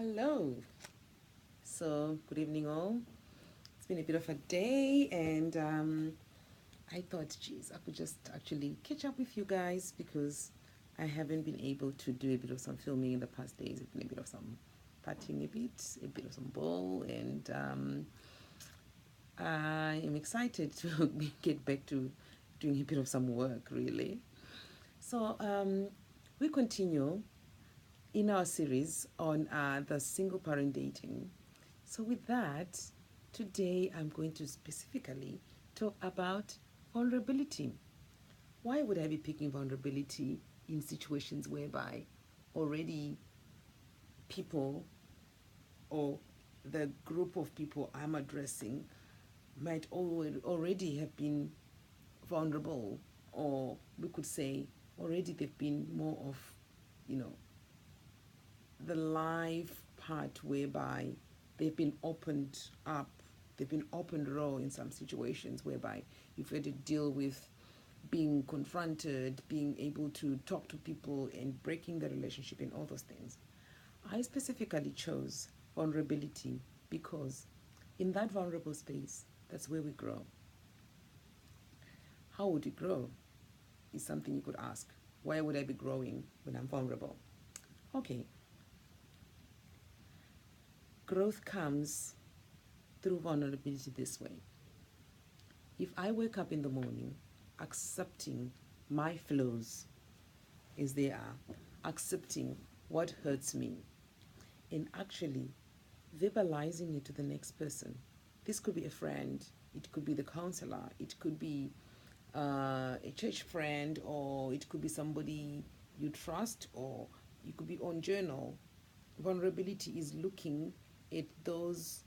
Hello. So, good evening, all. It's been a bit of a day, and I thought, geez, I could just actually catch up with you guys because I haven't been able to do a bit of some filming in the past days. It's been a bit of some partying, a bit of some ball, and I am excited to get back to doing a bit of some work, really. So, we continue in our series on the single parent dating. So, with that, today I'm going to specifically talk about vulnerability. Why would I be picking vulnerability in situations whereby already people or the group of people I'm addressing might already have been vulnerable, or we could say already they've been more of, you know, the live part whereby they've been opened up, they've been opened raw in some situations whereby you've had to deal with being confronted, being able to talk to people and breaking the relationship and all those things. I specifically chose vulnerability because in that vulnerable space, that's where we grow. How would you grow? Is something you could ask. Why would I be growing when I'm vulnerable? Okay, growth comes through vulnerability this way. If I wake up in the morning accepting my flaws as they are, accepting what hurts me, and actually verbalizing it to the next person. This could be a friend, it could be the counselor, it could be a church friend, or it could be somebody you trust, or it could be on journal. Vulnerability is looking at those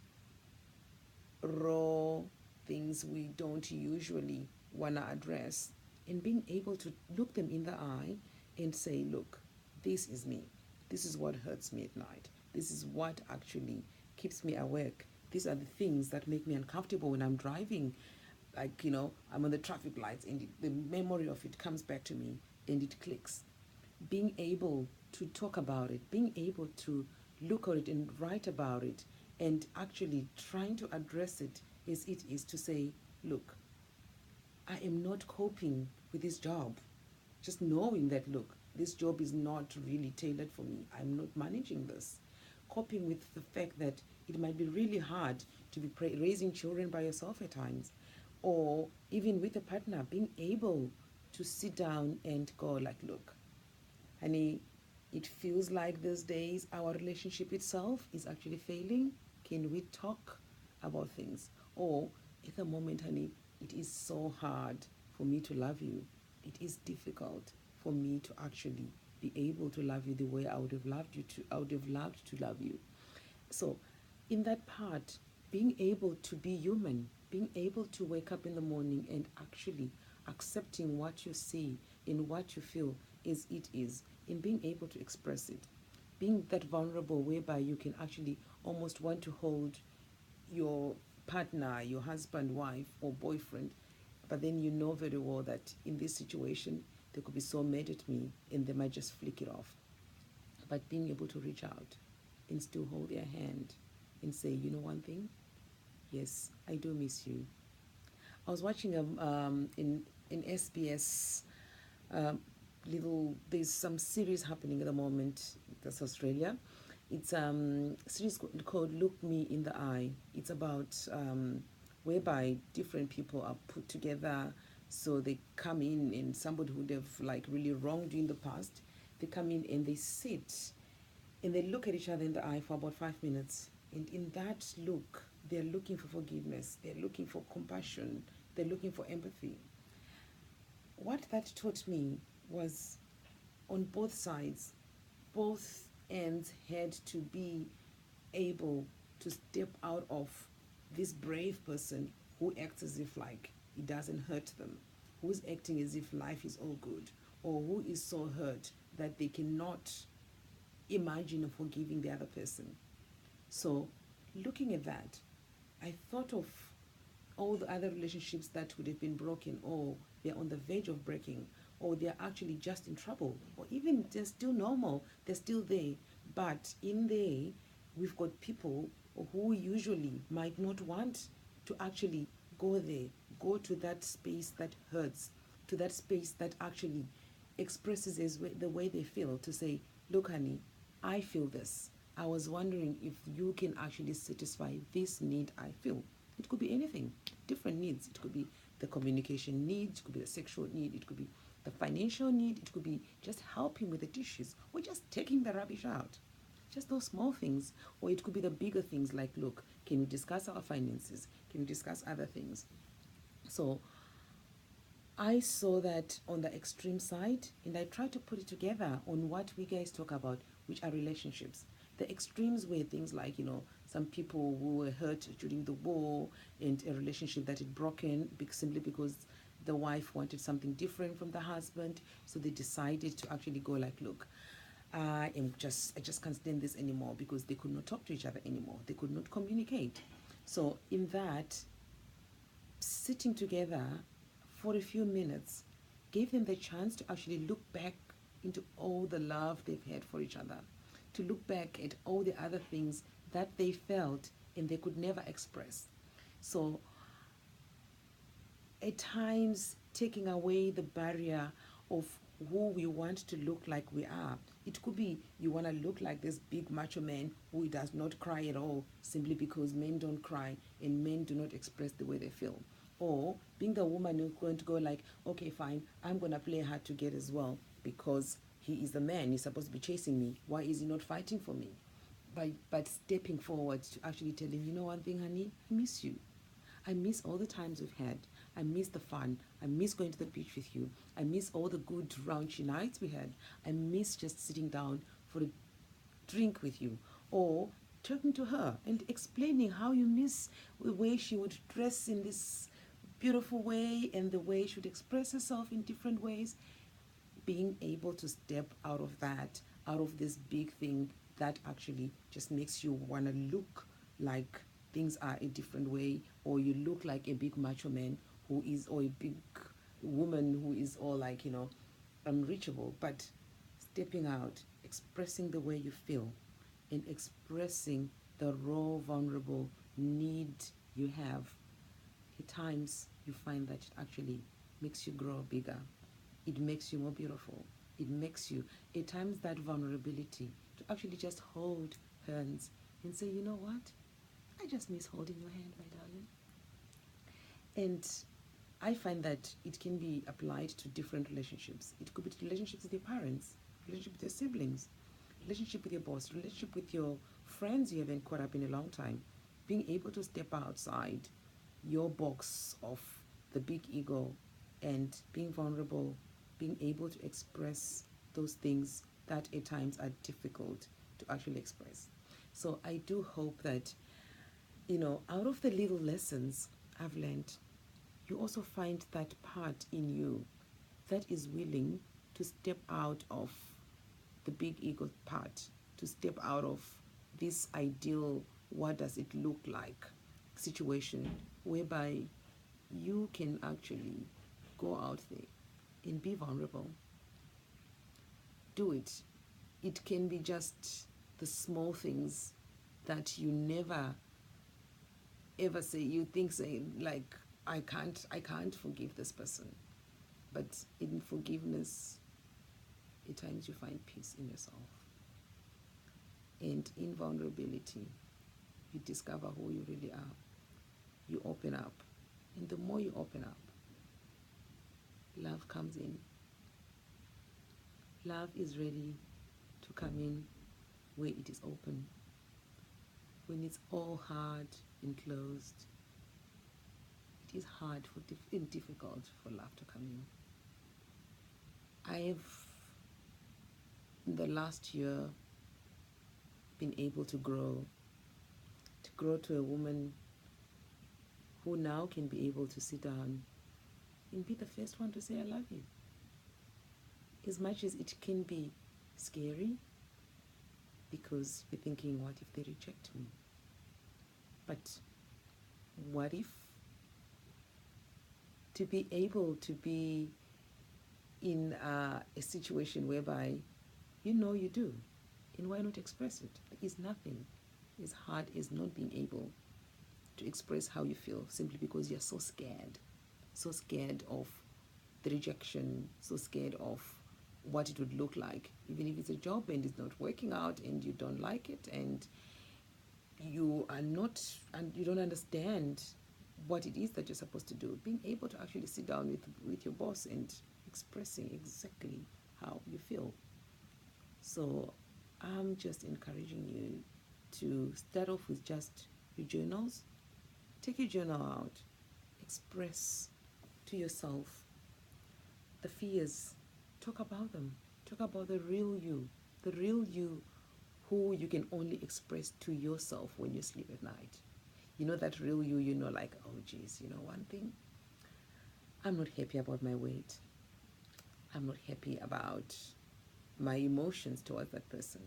raw things we don't usually want to address and being able to look them in the eye and say, look, this is me. This is what hurts me at night. This is what actually keeps me awake. These are the things that make me uncomfortable when I'm driving. Like, I'm on the traffic lights and the memory of it comes back to me and it clicks. Being able to talk about it, being able to look at it and write about it, and actually trying to address it as it is, to say, look, I am not coping with this job. Just knowing that, look, this job is not really tailored for me. I'm not managing this. Coping with the fact that it might be really hard to be raising children by yourself at times, or even with a partner, being able to sit down and go, like, look, honey, it feels like these days our relationship itself is actually failing. Can we talk about things? Or at the moment, honey, it is so hard for me to love you. It is difficult for me to actually be able to love you the way I would have loved you to. I would have loved to love you. So, in that part, being able to be human, being able to wake up in the morning and actually accepting what you see and what you feel as it is, and being able to express it, being that vulnerable whereby you can actually almost want to hold your partner, your husband, wife, or boyfriend, but then you know very well that in this situation they could be so mad at me and they might just flick it off. But being able to reach out and still hold their hand and say, you know one thing, yes, I do miss you. I was watching in SBS, um, there's some series happening at the moment. That's Australia. It's a series called Look Me in the Eye. It's about whereby different people are put together. So they come in, and somebody who they've like really wronged you in the past, they come in and they sit and they look at each other in the eye for about 5 minutes. And in that look, they're looking for forgiveness, they're looking for compassion, they're looking for empathy. What that taught me was, on both sides, both ends had to be able to step out of this brave person who acts as if like it doesn't hurt them, who's acting as if life is all good, or who is so hurt that they cannot imagine forgiving the other person. So, looking at that, I thought of all the other relationships that would have been broken, or they're on the verge of breaking, or they're actually just in trouble, or even they're still normal, they're still there, but in there, we've got people who usually might not want to actually go there, go to that space that hurts, to that space that actually expresses the way they feel, to say, look, honey, I feel this. I was wondering if you can actually satisfy this need I feel. It could be anything, different needs. It could be the communication need, it could be the sexual need, it could be the financial need, it could be just helping with the dishes or just taking the rubbish out. Just those small things. Or it could be the bigger things like, look, can we discuss our finances? Can we discuss other things? So I saw that on the extreme side, and I tried to put it together on what we guys talk about, which are relationships. The extremes were things like, some people who were hurt during the war and a relationship that had broken simply because the wife wanted something different from the husband. So they decided to actually go like, look, I just can't stand this anymore, because they could not talk to each other anymore. They could not communicate. So in that, sitting together for a few minutes gave them the chance to actually look back into all the love they've had for each other, to look back at all the other things that they felt and they could never express. So at times, taking away the barrier of who we want to look like we are. It could be you want to look like this big macho man who does not cry at all, simply because men don't cry and men do not express the way they feel. Or being the woman who's going to go like, okay, fine, I'm going to play hard to get as well, because he is the man, he's supposed to be chasing me. Why is he not fighting for me? But stepping forward to actually tell him, you know one thing, honey, I miss you. I miss all the times we've had. I miss the fun. I miss going to the beach with you. I miss all the good raunchy nights we had. I miss just sitting down for a drink with you. Or talking to her and explaining how you miss the way she would dress in this beautiful way and the way she would express herself in different ways. Being able to step out of that, out of this big thing that actually just makes you want to look like things are a different way, or you look like a big macho man who is, or a big woman who is all like, unreachable. But stepping out, expressing the way you feel, and expressing the raw, vulnerable need you have, at times you find that it actually makes you grow bigger. It makes you more beautiful. It makes you, at times, that vulnerability to actually just hold hands and say, you know what? I just miss holding your hand, my darling. And I find that it can be applied to different relationships. It could be relationships with your parents, relationship with your siblings, relationship with your boss, relationship with your friends you haven't caught up in a long time. Being able to step outside your box of the big ego and being vulnerable, being able to express those things that at times are difficult to actually express. So I do hope that, out of the little lessons I've learned, you also find that part in you that is willing to step out of the big ego part, to step out of this ideal, what does it look like situation, whereby you can actually go out there and be vulnerable. Do it. It can be just the small things that you never ever say. You think saying like, I can't forgive this person. But in forgiveness, at times you find peace in yourself. And in vulnerability, you discover who you really are. You open up. And the more you open up, love comes in. Love is ready to come in where it is open. When it's all hard and closed, it is hard and difficult for love to come in. I have, in the last year, been able to grow to a woman who now can be able to sit down and be the first one to say, I love you. As much as it can be scary, because you're thinking, what if they reject me? But what if, to be able to be in a situation whereby you know you do, and why not express it? There is nothing as hard as not being able to express how you feel simply because you're so scared of the rejection, so scared of what it would look like, even if it's a job and it's not working out and you don't like it and you don't understand what it is that you're supposed to do. Being able to actually sit down with your boss and expressing exactly how you feel. So I'm just encouraging you to start off with just your journals. Take your journal out, express to yourself the fears, talk about them, talk about the real you who you can only express to yourself when you sleep at night. You know that real you, like, oh geez, one thing, I'm not happy about my weight. I'm not happy about my emotions towards that person.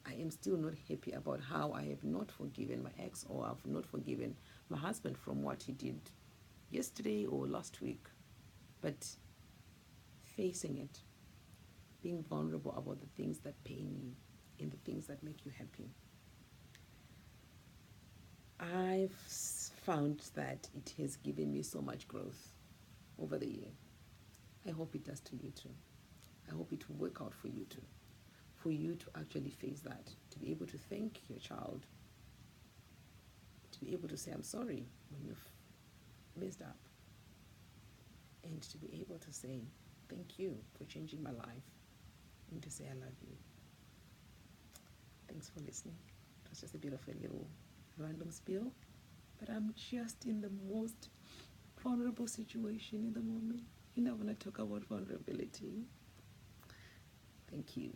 I am still not happy about how I have not forgiven my ex, or I've not forgiven my husband from what he did yesterday or last week. But facing it, being vulnerable about the things that pain you and the things that make you happy. I've found that it has given me so much growth over the year. I hope it does to you too. I hope it will work out for you too. For you to actually face that, to be able to thank your child, to be able to say, I'm sorry when you've messed up, and to be able to say, thank you for changing my life, and to say, I love you. Thanks for listening. It was just a bit of a little random spiel, but I'm just in the most vulnerable situation in the moment. I want to talk about vulnerability. Thank you.